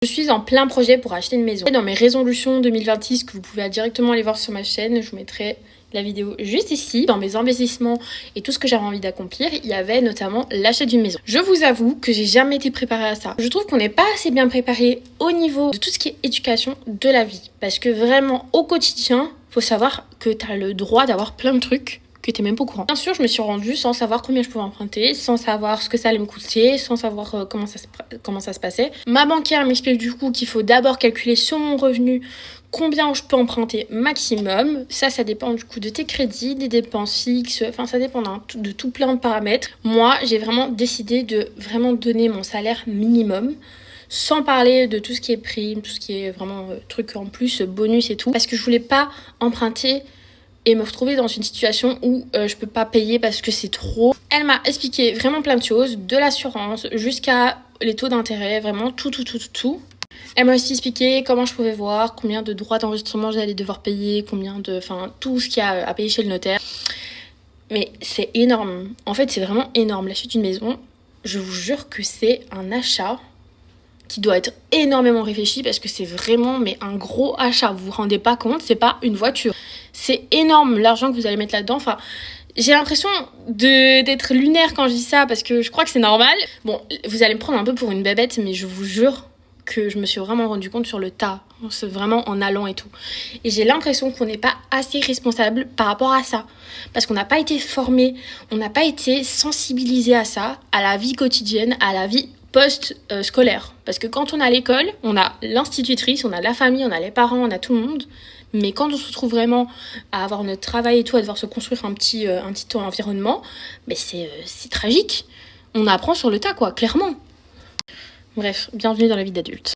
Je suis en plein projet pour acheter une maison. Dans mes résolutions 2026 que vous pouvez directement aller voir sur ma chaîne, je vous mettrai la vidéo juste ici. Dans mes investissements et tout ce que j'avais envie d'accomplir, il y avait notamment l'achat d'une maison. Je vous avoue que j'ai jamais été préparée à ça. Je trouve qu'on n'est pas assez bien préparé au niveau de tout ce qui est éducation de la vie. Parce que vraiment, au quotidien, faut savoir que tu as le droit d'avoir plein de trucs que t'es même pas au courant. Bien sûr, je me suis rendue sans savoir combien je pouvais emprunter, sans savoir ce que ça allait me coûter, sans savoir comment ça se passait. Ma banquière m'explique du coup qu'il faut d'abord calculer sur mon revenu combien je peux emprunter maximum. Ça dépend du coup de tes crédits, des dépenses fixes, enfin ça dépend de tout plein de paramètres. Moi, j'ai vraiment décidé de vraiment donner mon salaire minimum, sans parler de tout ce qui est prime, tout ce qui est vraiment truc en plus, bonus et tout, parce que je voulais pas emprunter et me retrouver dans une situation où je peux pas payer parce que c'est trop. Elle m'a expliqué vraiment plein de choses, de l'assurance jusqu'à les taux d'intérêt, vraiment tout. Elle m'a aussi expliqué comment je pouvais voir, combien de droits d'enregistrement j'allais devoir payer, enfin tout ce qu'il y a à payer chez le notaire. Mais c'est énorme. En fait, c'est vraiment énorme. L'achat d'une maison, je vous jure que c'est un achat qui doit être énormément réfléchi parce que c'est vraiment un gros achat. Vous vous rendez pas compte, c'est pas une voiture. C'est énorme l'argent que vous allez mettre là-dedans. Enfin, j'ai l'impression d'être lunaire quand je dis ça parce que je crois que c'est normal. Bon, vous allez me prendre un peu pour une bébête, mais je vous jure que je me suis vraiment rendu compte sur le tas. C'est vraiment en allant et tout. Et j'ai l'impression qu'on n'est pas assez responsable par rapport à ça. Parce qu'on n'a pas été formé, on n'a pas été sensibilisé à ça, à la vie quotidienne, à la vie post-scolaire. Parce que quand on est à l'école, on a l'institutrice, on a la famille, on a les parents, on a tout le monde. Mais quand on se retrouve vraiment à avoir notre travail et tout, à devoir se construire un petit environnement, mais c'est tragique. On apprend sur le tas, quoi, clairement. Bref, bienvenue dans la vie d'adulte.